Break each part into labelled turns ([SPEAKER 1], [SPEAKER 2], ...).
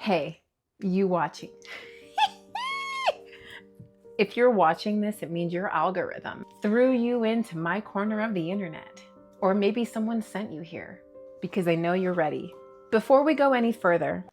[SPEAKER 1] Hey, you watching. If you're watching this, it means your algorithm threw you into my corner of the internet. Or maybe someone sent you here because they know you're ready. Before we go any further,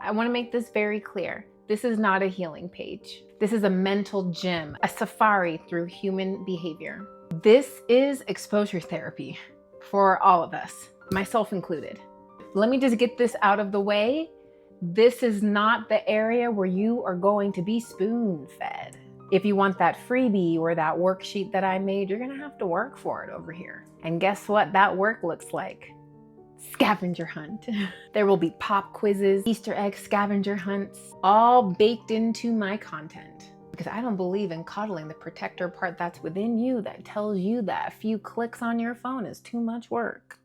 [SPEAKER 1] I want to make this very clear. This is not a healing page. This is a mental gym, a safari through human behavior. This is exposure therapy for all of us, myself included. Let me just get this out of the way. This is not the area where you are going to be spoon-fed. If you want that freebie or that worksheet that I made, you're gonna have to work for it over here. And guess what that work looks like? Scavenger hunt. There will be pop quizzes, Easter egg scavenger hunts, all baked into my content. Because I don't believe in coddling the protector part that's within you that tells you that a few clicks on your phone is too much work.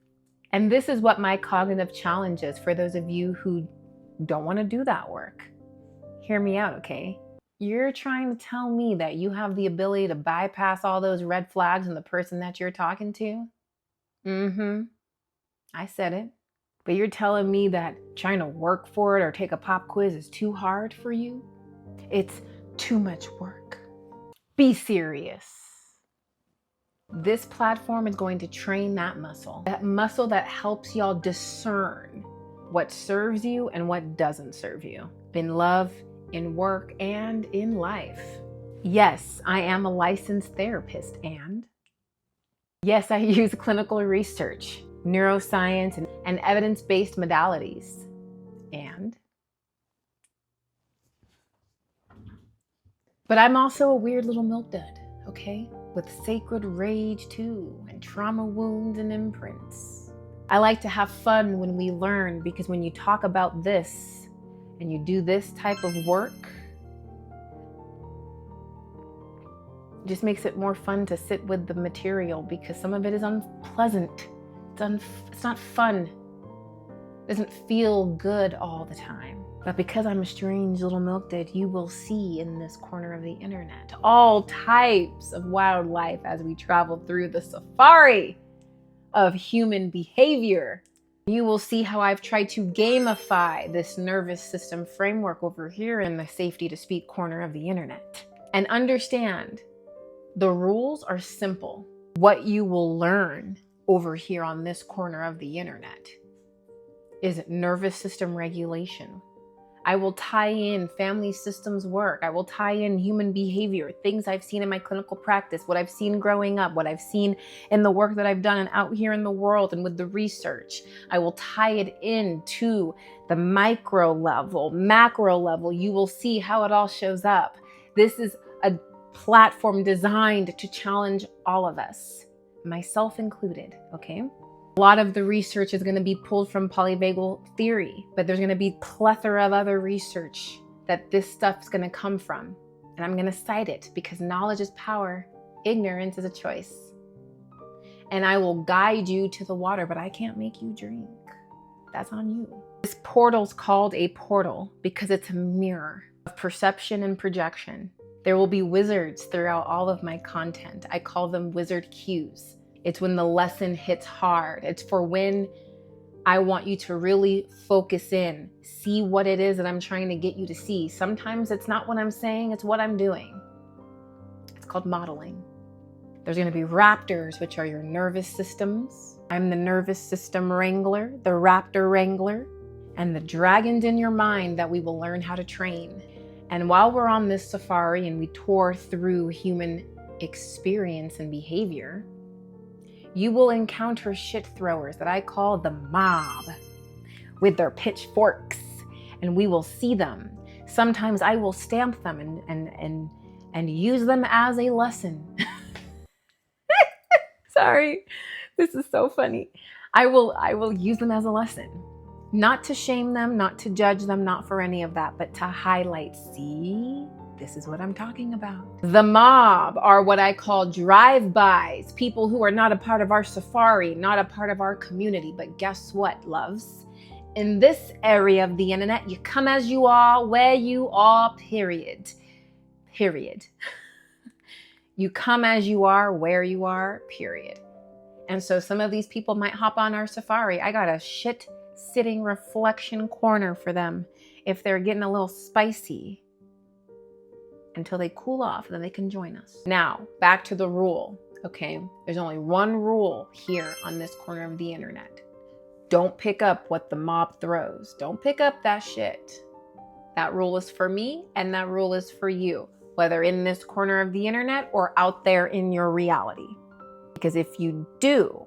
[SPEAKER 1] And this is what my cognitive challenge is for those of you who don't want to do that work. Hear me out, okay? You're trying to tell me that you have the ability to bypass all those red flags in the person that you're talking to? I said it. But you're telling me that trying to work for it or take a pop quiz is too hard for you? It's too much work. Be serious. This platform is going to train that muscle that helps y'all discern what serves you and what doesn't serve you in love, in work, and in life. Yes, I am a licensed therapist, and yes, I use clinical research, neuroscience, and evidence-based modalities. But I'm also a weird little milk dud, okay? With sacred rage too, and trauma wounds and imprints. I like to have fun when we learn, because when you talk about this and you do this type of work, it just makes it more fun to sit with the material, because some of it is unpleasant. It's not fun. It doesn't feel good all the time. But because I'm a strange little milk dud, you will see in this corner of the internet all types of wildlife as we travel through the safari of human behavior. You will see how I've tried to gamify this nervous system framework over here in the safety to speak corner of the internet. And understand, the rules are simple. What you will learn over here on this corner of the internet is nervous system regulation. I will tie in family systems work. I will tie in human behavior, things I've seen in my clinical practice, what I've seen growing up, what I've seen in the work that I've done and out here in the world and with the research. I will tie it into the micro level, macro level. You will see how it all shows up. This is a platform designed to challenge all of us, myself included, okay? A lot of the research is going to be pulled from polyvagal theory, but there's going to be a plethora of other research that this stuff is going to come from. And I'm going to cite it because knowledge is power. Ignorance is a choice. And I will guide you to the water, but I can't make you drink. That's on you. This portal's called a portal because it's a mirror of perception and projection. There will be wizards throughout all of my content. I call them wizard cues. It's when the lesson hits hard. It's for when I want you to really focus in, see what it is that I'm trying to get you to see. Sometimes it's not what I'm saying, it's what I'm doing. It's called modeling. There's going to be raptors, which are your nervous systems. I'm the nervous system wrangler, the raptor wrangler, and the dragons in your mind that we will learn how to train. And while we're on this safari and we tour through human experience and behavior, you will encounter shit throwers that I call the mob with their pitchforks, and we will see them. Sometimes I will stamp them and use them as a lesson. Sorry, this is so funny. I will use them as a lesson. Not to shame them, not to judge them, not for any of that, but to highlight, see? This is what I'm talking about. The mob are what I call drive-bys, people who are not a part of our safari, not a part of our community. But guess what, loves? In this area of the internet, you come as you are, where you are, period. Period. You come as you are, where you are, period. And so some of these people might hop on our safari. I got a shit sitting reflection corner for them if they're getting a little spicy until they cool off, and then they can join us. Now, back to the rule, okay? There's only one rule here on this corner of the internet. Don't pick up what the mob throws. Don't pick up that shit. That rule is for me, and that rule is for you, whether in this corner of the internet or out there in your reality. Because if you do,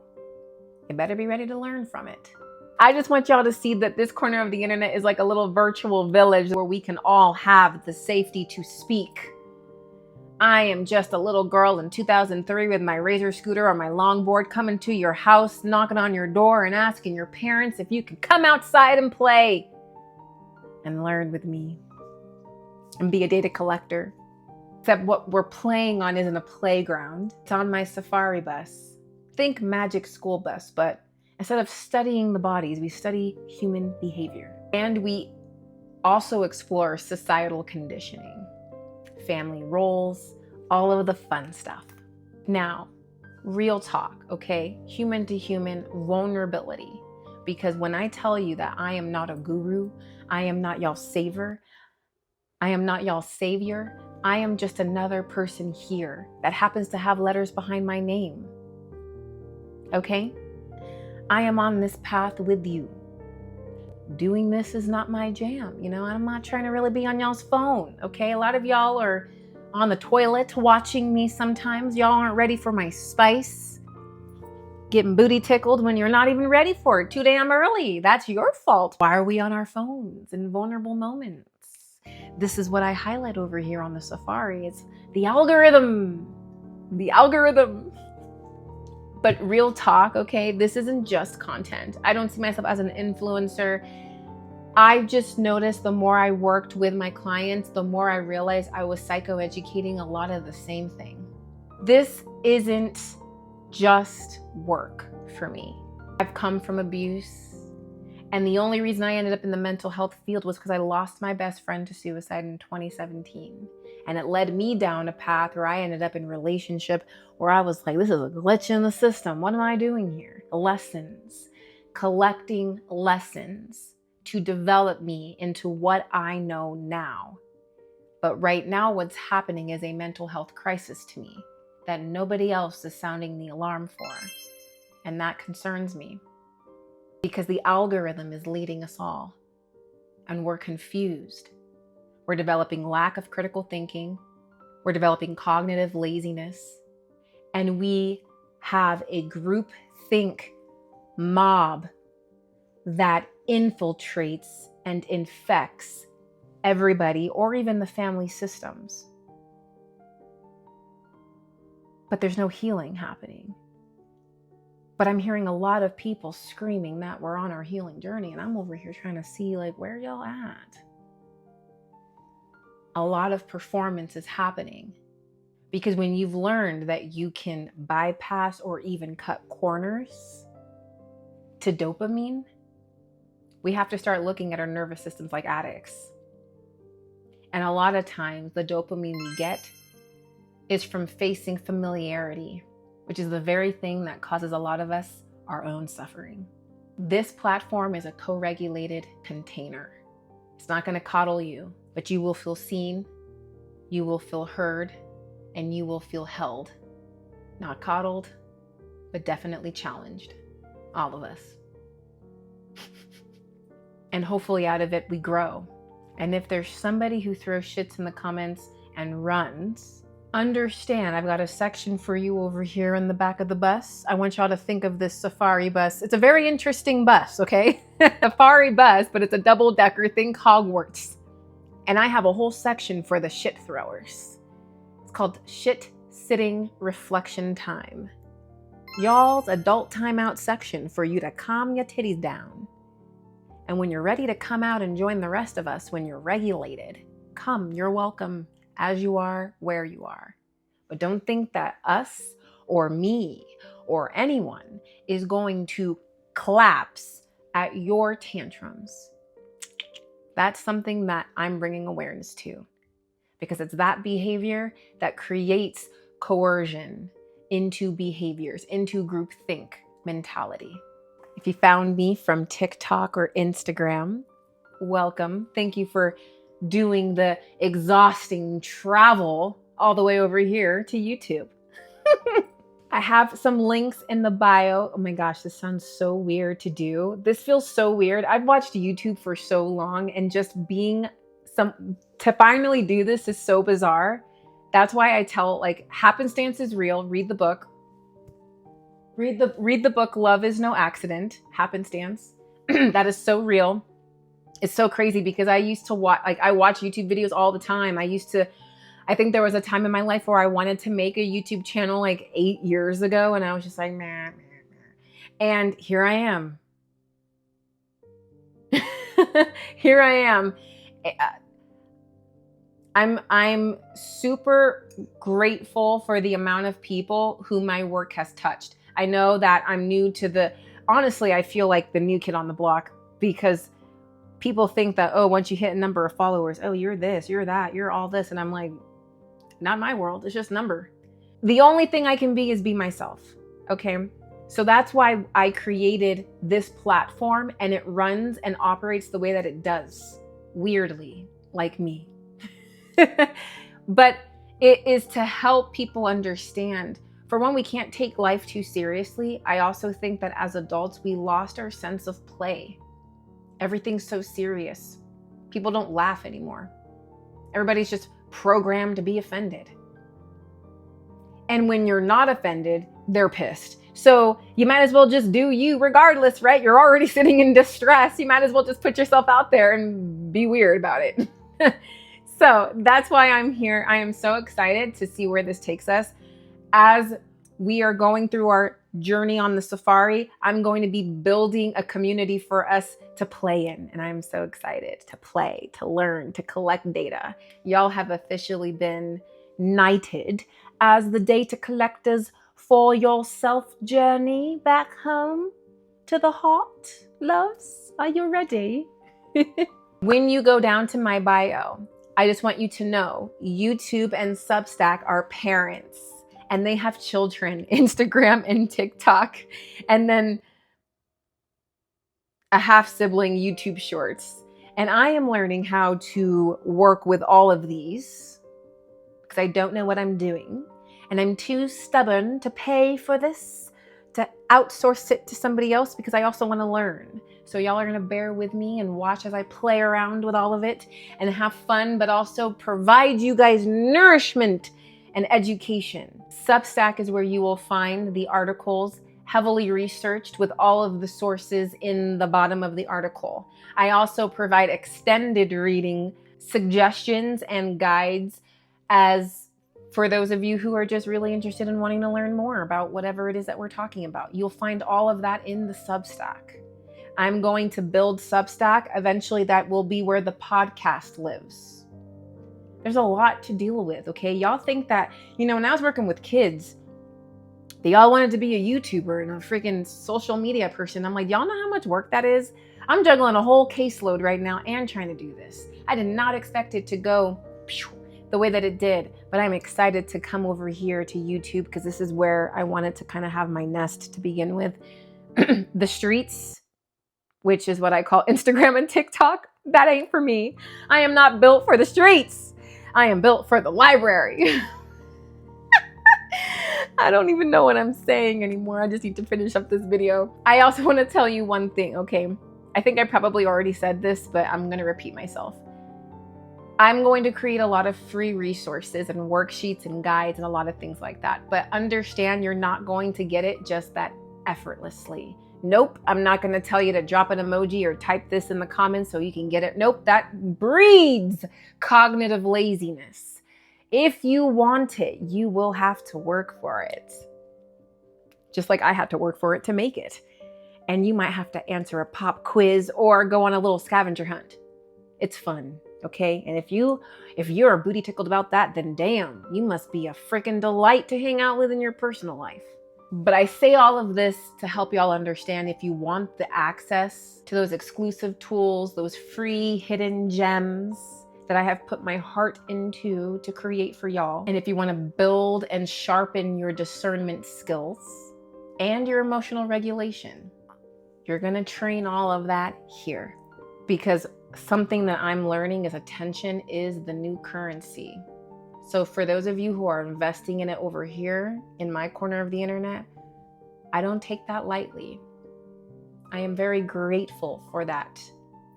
[SPEAKER 1] you better be ready to learn from it. I just want y'all to see that this corner of the internet is like a little virtual village where we can all have the safety to speak. I am just a little girl in 2003 with my Razor scooter or my longboard coming to your house, knocking on your door and asking your parents if you could come outside and play and learn with me and be a data collector. Except what we're playing on isn't a playground. It's on my safari bus. Think Magic School Bus, but instead of studying the bodies, we study human behavior. And we also explore societal conditioning, family roles, all of the fun stuff. Now, real talk, okay? Human to human vulnerability. Because when I tell you that I am not a guru, I am not y'all's savior, I am not y'all's savior, I am just another person here that happens to have letters behind my name. Okay? I am on this path with you. Doing this is not my jam. You know, I'm not trying to really be on y'all's phone. Okay? A lot of y'all are on the toilet watching me sometimes. Y'all aren't ready for my spice. Getting booty tickled when you're not even ready for it too damn early. That's your fault. Why are we on our phones in vulnerable moments? This is what I highlight over here on the Safari. It's the algorithm. The algorithm. But real talk, okay, this isn't just content. I don't see myself as an influencer. I've just noticed the more I worked with my clients, the more I realized I was psychoeducating a lot of the same thing. This isn't just work for me. I've come from abuse. And the only reason I ended up in the mental health field was because I lost my best friend to suicide in 2017. And it led me down a path where I ended up in a relationship where I was like, this is a glitch in the system. What am I doing here? Lessons, collecting lessons to develop me into what I know now. But right now, what's happening is a mental health crisis to me that nobody else is sounding the alarm for. And that concerns me. Because the algorithm is leading us all, and we're confused. We're developing lack of critical thinking. We're developing cognitive laziness. And we have a group think mob that infiltrates and infects everybody or even the family systems. But there's no healing happening. But I'm hearing a lot of people screaming that we're on our healing journey, and I'm over here trying to see, like, where y'all at? A lot of performance is happening because when you've learned that you can bypass or even cut corners to dopamine, we have to start looking at our nervous systems like addicts. And a lot of times the dopamine we get is from facing familiarity, which is the very thing that causes a lot of us our own suffering. This platform is a co-regulated container. It's not going to coddle you, but you will feel seen, you will feel heard, and you will feel held. Not coddled, but definitely challenged. All of us. And hopefully out of it we grow. And if there's somebody who throws shits in the comments and runs, understand, I've got a section for you over here in the back of the bus. I want y'all to think of this Safari bus. It's a very interesting bus, okay? Safari bus, but it's a double-decker, think Hogwarts. And I have a whole section for the shit throwers. It's called Shit Sitting Reflection Time. Y'all's adult timeout section for you to calm your titties down. And when you're ready to come out and join the rest of us, when you're regulated, come, you're welcome. As you are, where you are. But don't think that us or me or anyone is going to collapse at your tantrums. That's something that I'm bringing awareness to, because it's that behavior that creates coercion into behaviors, into groupthink mentality. If you found me from TikTok or Instagram, welcome. Thank you for doing the exhausting travel all the way over here to YouTube. I have some links in the bio. Oh my gosh, this sounds so weird to do. This feels so weird. I've watched YouTube for so long, and just to finally do this is so bizarre. That's why I tell, like, happenstance is real. Read the book. Read the book Love is No Accident. Happenstance. That is so real. It's so crazy because I used to watch YouTube videos all the time. I think there was a time in my life where I wanted to make a YouTube channel like 8 years ago, and I was just like, meh. And here I am. Here I am. I'm super grateful for the amount of people who my work has touched. I know that I'm new to honestly, I feel like the new kid on the block, because people think that, oh, once you hit a number of followers, oh, you're this, you're that, you're all this. And I'm like, not my world. It's just number. The only thing I can be is be myself. Okay. So that's why I created this platform, and it runs and operates the way that it does. Weirdly, like me. But it is to help people understand. For one, we can't take life too seriously. I also think that as adults, we lost our sense of play. Everything's so serious. People don't laugh anymore. Everybody's just programmed to be offended. And when you're not offended, they're pissed. So you might as well just do you regardless, right? You're already sitting in distress. You might as well just put yourself out there and be weird about it. So that's why I'm here. I am so excited to see where this takes us. As we are going through our journey on the safari, I'm going to be building a community for us to play in. And I'm so excited to play, to learn, to collect data. Y'all have officially been knighted as the data collectors for your self journey back home to the heart. Loves, are you ready? When you go down to my bio, I just want you to know YouTube and Substack are parents. And they have children, Instagram and TikTok, and then a half-sibling YouTube Shorts. And I am learning how to work with all of these because I don't know what I'm doing. And I'm too stubborn to pay for this, to outsource it to somebody else, because I also want to learn. So y'all are going to bear with me and watch as I play around with all of it and have fun, but also provide you guys nourishment and education. Substack is where you will find the articles heavily researched with all of the sources in the bottom of the article. I also provide extended reading suggestions and guides as for those of you who are just really interested in wanting to learn more about whatever it is that we're talking about. You'll find all of that in the Substack. I'm going to build Substack. Eventually that will be where the podcast lives. There's a lot to deal with, okay? Y'all think that, when I was working with kids, they all wanted to be a YouTuber and a freaking social media person. I'm like, y'all know how much work that is? I'm juggling a whole caseload right now and trying to do this. I did not expect it to go the way that it did, but I'm excited to come over here to YouTube because this is where I wanted to kind of have my nest to begin with. The streets, which is what I call Instagram and TikTok, that ain't for me. I am not built for the streets. I am built for the library. I don't even know what I'm saying anymore. I just need to finish up this video. I also want to tell you one thing, okay? I think I probably already said this, but I'm going to repeat myself. I'm going to create a lot of free resources and worksheets and guides and a lot of things like that. But understand you're not going to get it just that effortlessly. Nope, I'm not going to tell you to drop an emoji or type this in the comments so you can get it. Nope, that breeds cognitive laziness. If you want it, you will have to work for it. Just like I had to work for it to make it. And you might have to answer a pop quiz or go on a little scavenger hunt. It's fun, okay? And if you're booty tickled about that, then damn, you must be a freaking delight to hang out with in your personal life. But I say all of this to help y'all understand, if you want the access to those exclusive tools, those free hidden gems that I have put my heart into to create for y'all. And if you want to build and sharpen your discernment skills and your emotional regulation, You're going to train all of that here, because something that I'm learning is attention is the new currency. So for those of you who are investing in it over here in my corner of the internet, I don't take that lightly. I am very grateful for that,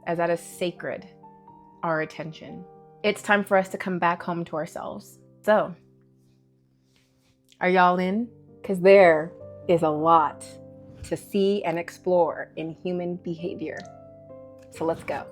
[SPEAKER 1] as that is sacred, our attention. It's time for us to come back home to ourselves. So, are y'all in? Because there is a lot to see and explore in human behavior. So let's go.